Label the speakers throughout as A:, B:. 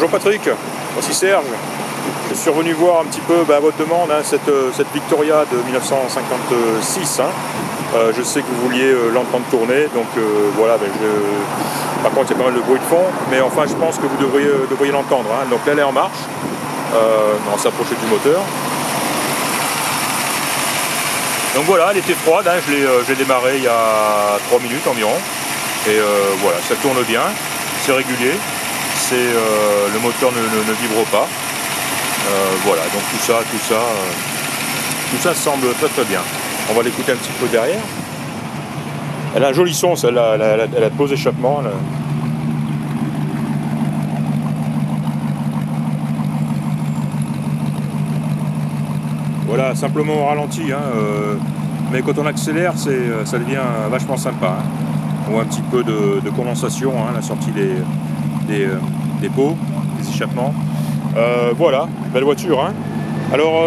A: Bonjour Patrick, voici Serge. Je suis revenu voir un petit peu à votre demande cette Victoria de 1956. Je sais que vous vouliez l'entendre tourner, donc voilà. Par contre, il y a pas mal de bruit de fond, mais enfin, je pense que vous devriez l'entendre. Donc là, elle est en marche. On s'approchait du moteur. Donc voilà, elle était froide. Je l'ai démarré il y a 3 minutes environ. Et voilà, ça tourne bien, c'est régulier. Le moteur ne vibre pas. Voilà, donc tout ça semble très très bien. On va l'écouter un petit peu derrière. Elle a un joli son, celle-là, elle a de beaux échappements. Là. Voilà, simplement au ralenti, mais quand on accélère, ça devient vachement sympa. On voit un petit peu de condensation, la sortie des pots, des échappements. Voilà, belle voiture. Alors,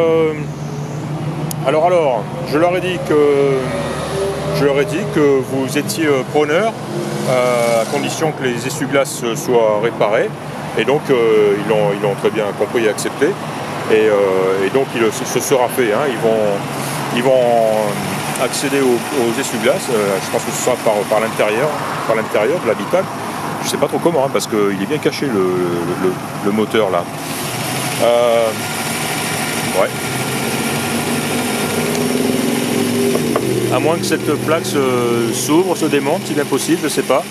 A: je leur ai dit que vous étiez preneur, à condition que les essuie-glaces soient réparés. Et donc, ils l'ont très bien compris et accepté. Et donc, ce sera fait. Ils vont accéder aux essuie-glaces. Je pense que ce sera par l'intérieur de l'habitacle. Je sais pas trop comment, parce qu'il est bien caché le moteur là. Ouais. À moins que cette plaque s'ouvre, se démonte, si bien possible, je sais pas.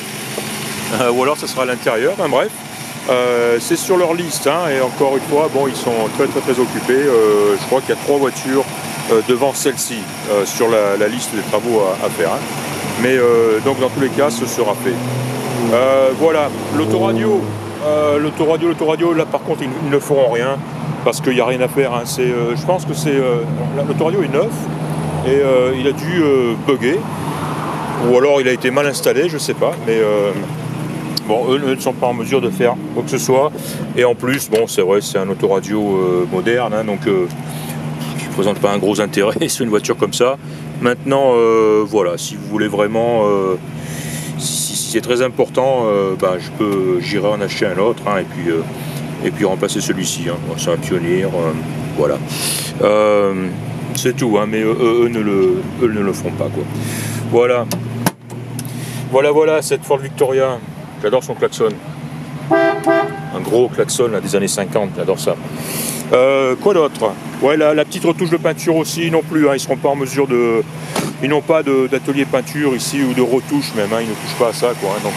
A: Ou alors ça sera à l'intérieur, bref. C'est sur leur liste, et encore une fois, bon, ils sont très très très occupés. Je crois qu'il y a 3 voitures devant celle-ci sur la liste des travaux à faire. Mais donc dans tous les cas, ce sera fait. Voilà, l'autoradio, là par contre ils ne feront rien parce qu'il n'y a rien à faire. Je pense que l'autoradio est neuf et il a dû bugger ou alors il a été mal installé, je sais pas. Mais bon, eux ne sont pas en mesure de faire quoi que ce soit. Et en plus, bon, c'est vrai, c'est un autoradio moderne, donc qui ne présente pas un gros intérêt sur une voiture comme ça. Maintenant, voilà, si vous voulez vraiment, si c'est très important, j'irai en acheter un autre, et puis remplacer celui-ci. C'est un Pioneer, voilà. C'est tout, mais eux ne le feront pas, quoi. Voilà cette Ford Victoria. J'adore son klaxon. Un gros klaxon des années 50, j'adore ça. Quoi d'autre? Ouais, la petite retouche de peinture aussi, non plus. Ils seront pas en mesure de. Ils n'ont pas d'atelier peinture ici ou de retouche même. Ils ne touchent pas à ça, quoi. Donc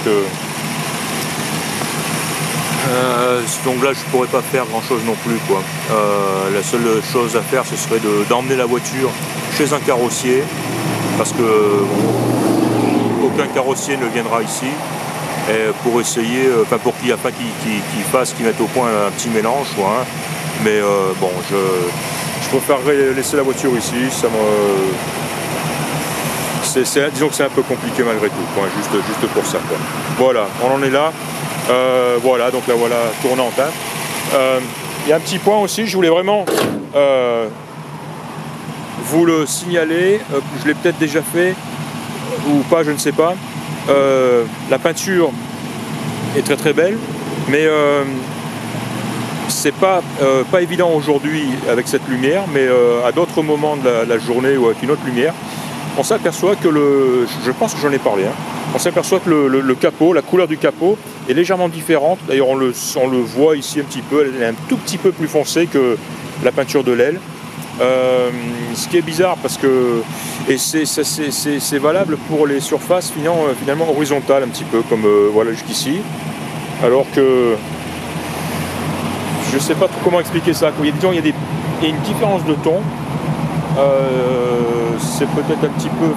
A: là, je pourrais pas faire grand chose non plus, quoi. La seule chose à faire, ce serait d'emmener la voiture chez un carrossier, parce que aucun carrossier ne viendra ici. Et pour essayer, pour qu'il mette au point un petit mélange, quoi. Mais bon, je préférerais laisser la voiture ici. Disons que c'est un peu compliqué malgré tout, quoi, juste pour ça, quoi. Voilà, on en est là. Voilà, donc la voilà tournante. Il y a un petit point aussi, je voulais vraiment vous le signaler. Je l'ai peut-être déjà fait ou pas, je ne sais pas. La peinture est très très belle, mais c'est pas évident aujourd'hui avec cette lumière, mais à d'autres moments de la journée ou avec une autre lumière, on s'aperçoit que je pense que j'en ai parlé, on s'aperçoit que le capot, la couleur du capot est légèrement différente. D'ailleurs on le voit ici un petit peu, elle est un tout petit peu plus foncée que la peinture de l'aile. Ce qui est bizarre parce que c'est valable pour les surfaces finalement horizontales un petit peu comme voilà jusqu'ici, alors que je sais pas trop comment expliquer ça. Il y a une différence de ton. C'est peut-être un petit peu.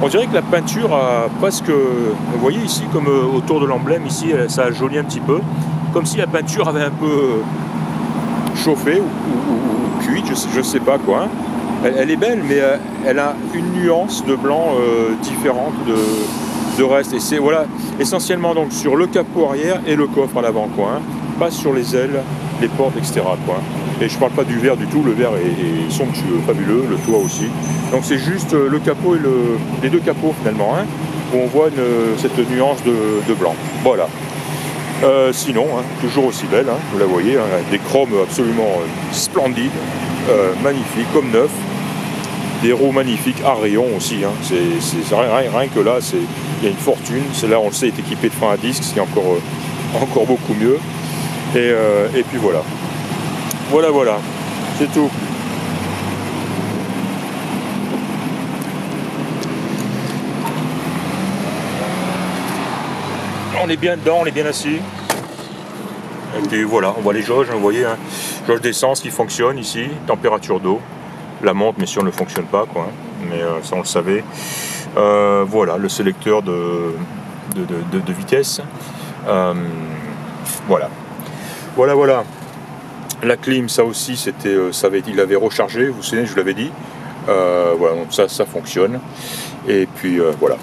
A: On dirait que la peinture a presque. Vous voyez ici, comme autour de l'emblème, ici, ça a jauni un petit peu. Comme si la peinture avait un peu chauffé ou cuite, je sais pas quoi. Elle est belle, mais elle a une nuance de blanc différente de reste. Et c'est voilà, essentiellement donc sur le capot arrière et le coffre à l'avant, quoi. Pas sur les ailes, les portes, etc., quoi. Et je parle pas du verre du tout, le verre est somptueux, fabuleux, le toit aussi. Donc c'est juste le capot et les deux capots finalement, où on voit cette nuance de blanc. Voilà. Sinon, hein, toujours aussi belle, hein, vous la voyez, hein, des chromes absolument splendides, magnifiques, comme neuf, des roues magnifiques à rayon aussi, hein, rien que là, il y a une fortune. Celle-là, on le sait, est équipée de frein à disque, ce qui est encore beaucoup mieux. Et puis voilà. Voilà, c'est tout. On est bien dedans, on est bien assis. Et puis voilà, on voit les jauges, vous voyez, hein, jauge d'essence qui fonctionne ici, température d'eau. La montre, mais si on ne fonctionne pas, quoi. Hein, mais ça, on le savait. Voilà, le sélecteur de vitesse. Voilà. La clim, ça aussi, il l'avait rechargé, vous vous souvenez, je vous l'avais dit. Voilà, donc ça fonctionne. Et puis voilà.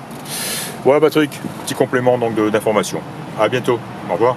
A: Voilà Patrick, petit complément donc d'information. À bientôt. Au revoir.